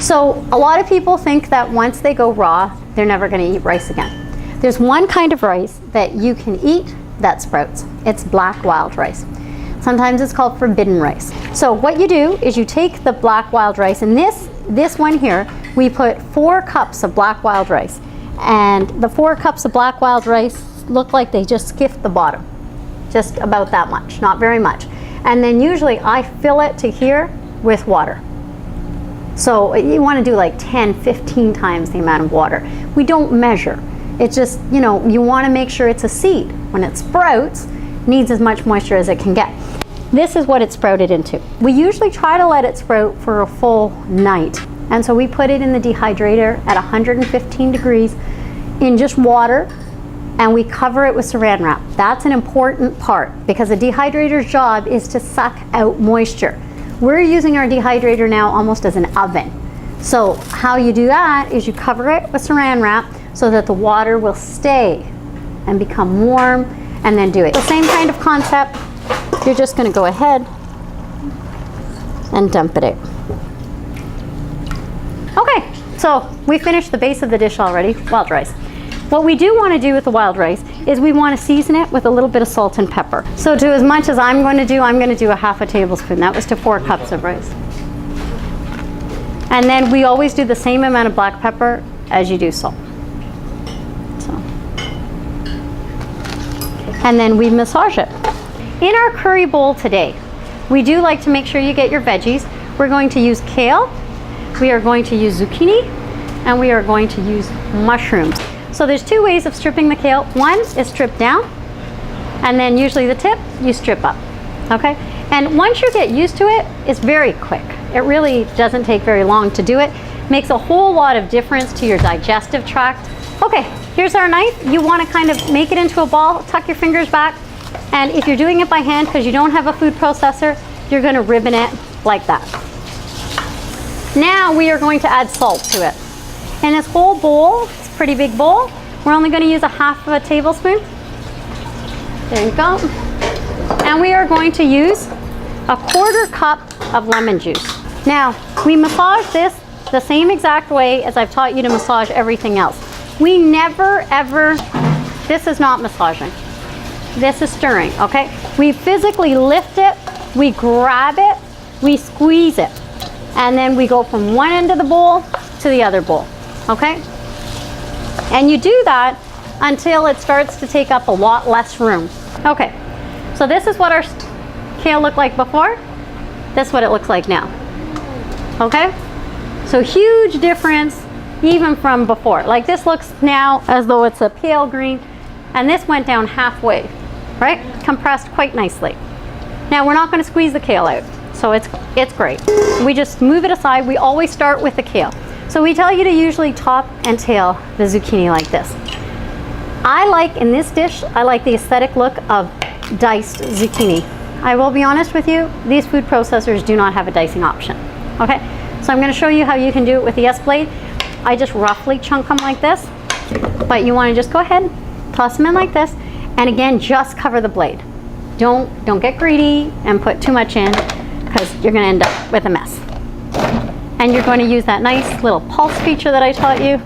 So a lot of people think that once they go raw, they're never going to eat rice again. There's one kind of rice that you can eat that sprouts. It's black wild rice. Sometimes it's called forbidden rice. So what you do is you take the black wild rice, and this one here, we put 4 cups of black wild rice. And the 4 cups of black wild rice look like they just skiffed the bottom. Just about that much, not very much. And then usually I fill it to here with water. So you want to do like 10, 15 times the amount of water. We don't measure. It's just, you know, you want to make sure it's a seed. When it sprouts, it needs as much moisture as it can get. This is what it sprouted into. We usually try to let it sprout for a full night. And so we put it in the dehydrator at 115 degrees in just water, and we cover it with saran wrap. That's an important part because the dehydrator's job is to suck out moisture. We're using our dehydrator now almost as an oven. So how you do that is you cover it with saran wrap so that the water will stay and become warm, and then do it. The same kind of concept. You're just going to go ahead and dump it out. Okay, so we finished the base of the dish already, wild rice. What we do want to do with the wild rice is we want to season it with a little bit of salt and pepper. So to as much as I'm going to do a 1/2 tablespoon. That was to 4 cups of rice. And then we always do the same amount of black pepper as you do salt. So. And then we massage it. In our curry bowl today, we do like to make sure you get your veggies. We're going to use kale, we are going to use zucchini, and we are going to use mushrooms. So there's 2 ways of stripping the kale. One is strip down, and then usually the tip, you strip up, okay? And once you get used to it, it's very quick. It really doesn't take very long to do it. Makes a whole lot of difference to your digestive tract. Okay, here's our knife. You want to kind of make it into a ball, tuck your fingers back, and if you're doing it by hand because you don't have a food processor, you're going to ribbon it like that. Now we are going to add salt to it. In this whole bowl, it's a pretty big bowl, we're only going to use 1/2 tablespoon. There you go. And we are going to use 1/4 cup of lemon juice. Now, we massage this the same exact way as I've taught you to massage everything else. We never ever, this is not massaging. This is stirring, okay? We physically lift it, we grab it, we squeeze it, and then we go from one end of the bowl to the other bowl, okay? And you do that until it starts to take up a lot less room. Okay, so this is what our kale looked like before. This is what it looks like now, okay? So huge difference even from before. Like this looks now as though it's a pale green, and this went down halfway, right? Compressed quite nicely. Now we're not going to squeeze the kale out, so it's great. We just move it aside. We always start with the kale. So we tell you to usually top and tail the zucchini like this. I like, in this dish, I like the aesthetic look of diced zucchini. I will be honest with you, these food processors do not have a dicing option, okay? So I'm going to show you how you can do it with the S-Blade. I just roughly chunk them like this, but you want to just go ahead, toss them in like this, and again, just cover the blade. Don't get greedy and put too much in, because you're going to end up with a mess. And you're going to use that nice little pulse feature that I taught you.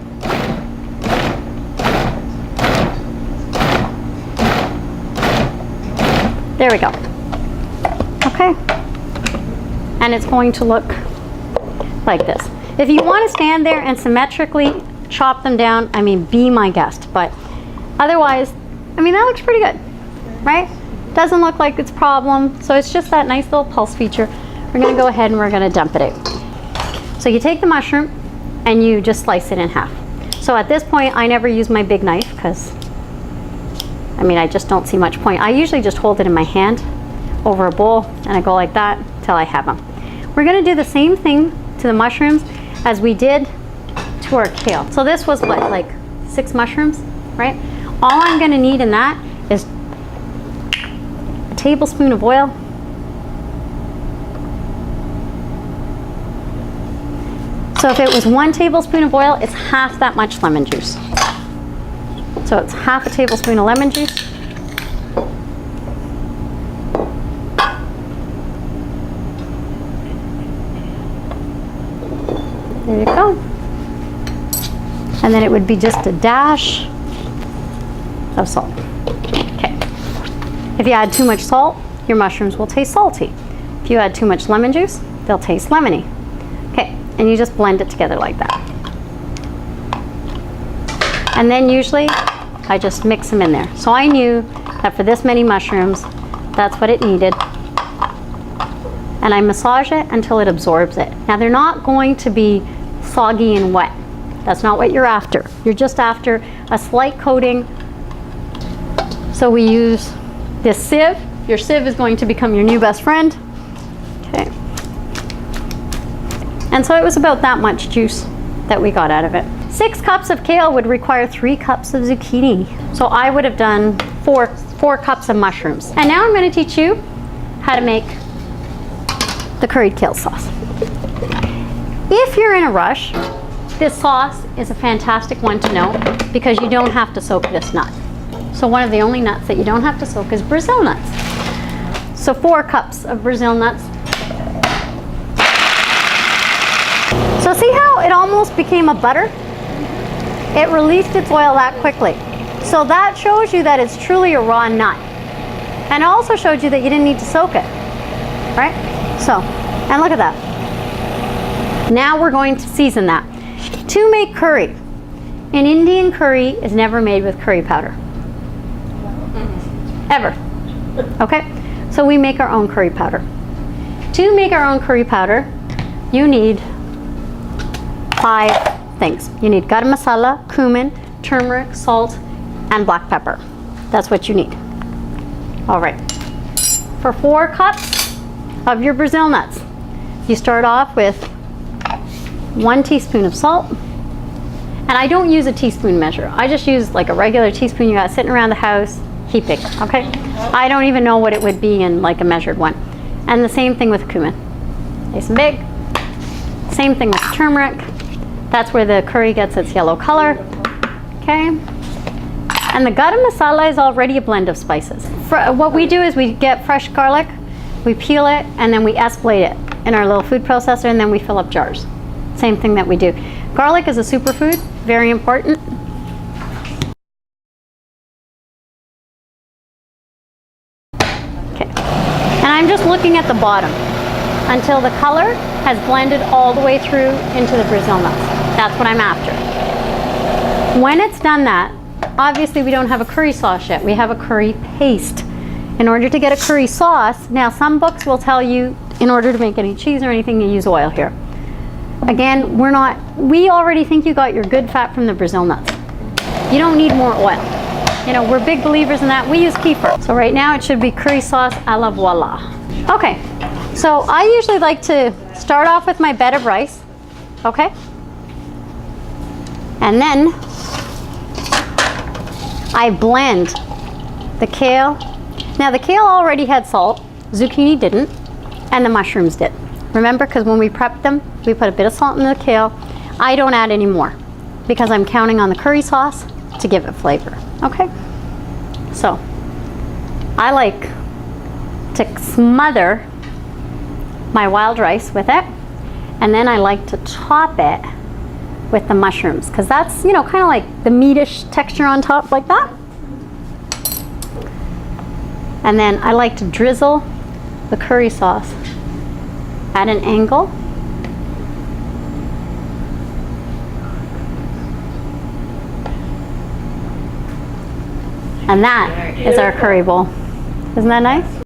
There we go. Okay. And it's going to look like this. If you want to stand there and symmetrically chop them down, I mean, be my guest. But otherwise, I mean, that looks pretty good, right? Doesn't look like it's a problem. So it's just that nice little pulse feature. We're going to go ahead and we're going to dump it out. So you take the mushroom and you just slice it in half. So at this point, I never use my big knife because, I mean, I just don't see much point. I usually just hold it in my hand over a bowl and I go like that till I have them. We're going to do the same thing to the mushrooms as we did to our kale. So this was what, like 6 mushrooms, right? All I'm going to need in that is a tablespoon of oil, so if it was 1 tablespoon of oil, it's half that much lemon juice. So it's half a tablespoon of lemon juice. There you go. And then it would be just a dash of salt. Okay. If you add too much salt, your mushrooms will taste salty. If you add too much lemon juice, they'll taste lemony. Okay, and you just blend it together like that. And then usually I just mix them in there. So I knew that for this many mushrooms, that's what it needed. And I massage it until it absorbs it. Now they're not going to be soggy and wet. That's not what you're after. You're just after a slight coating. So we use this sieve. Your sieve is going to become your new best friend. Okay. And so it was about that much juice that we got out of it. 6 cups of kale would require 3 cups of zucchini. So I would have done 4 cups of mushrooms. And now I'm going to teach you how to make the curried kale sauce. If you're in a rush, this sauce is a fantastic one to know because you don't have to soak this nut. So one of the only nuts that you don't have to soak is Brazil nuts. So 4 cups of Brazil nuts. So see how it almost became a butter? It released its oil that quickly. So that shows you that it's truly a raw nut. And it also showed you that you didn't need to soak it, right? So, and look at that. Now we're going to season that. To make curry, an Indian curry is never made with curry powder. Ever. Okay? So we make our own curry powder. To make our own curry powder, you need 5 things. You need garam masala, cumin, turmeric, salt, and black pepper. That's what you need. All right. For 4 cups of your Brazil nuts, you start off with 1 teaspoon of salt. And I don't use a teaspoon measure. I just use like a regular teaspoon you got sitting around the house, heaping, okay? I don't even know what it would be in like a measured one. And the same thing with cumin. Nice and big. Same thing with turmeric. That's where the curry gets its yellow color, okay? And the garam masala is already a blend of spices. What we do is we get fresh garlic, we peel it, and then we escalate it in our little food processor, and then we fill up jars. Same thing that we do. Garlic is a superfood, very important. Okay, and I'm just looking at the bottom until the color has blended all the way through into the Brazil nuts. That's what I'm after. When it's done that, obviously we don't have a curry sauce yet. We have a curry paste. In order to get a curry sauce, now some books will tell you in order to make any cheese or anything, you use oil here. Again, we already think you got your good fat from the Brazil nuts. You don't need more oil. You know, we're big believers in that. We use kefir. So right now it should be curry sauce a la voila. Okay, so I usually like to start off with my bed of rice, okay? And then I blend the kale. Now the kale already had salt, zucchini didn't, and the mushrooms did. Remember, because when we prepped them, we put a bit of salt in the kale. I don't add any more because I'm counting on the curry sauce to give it flavor, okay? So, I like to smother my wild rice with it, and then I like to top it with the mushrooms because that's, you know, kind of like the meatish texture on top like that. And then I like to drizzle the curry sauce at an angle. And that is our curry bowl. Isn't that nice?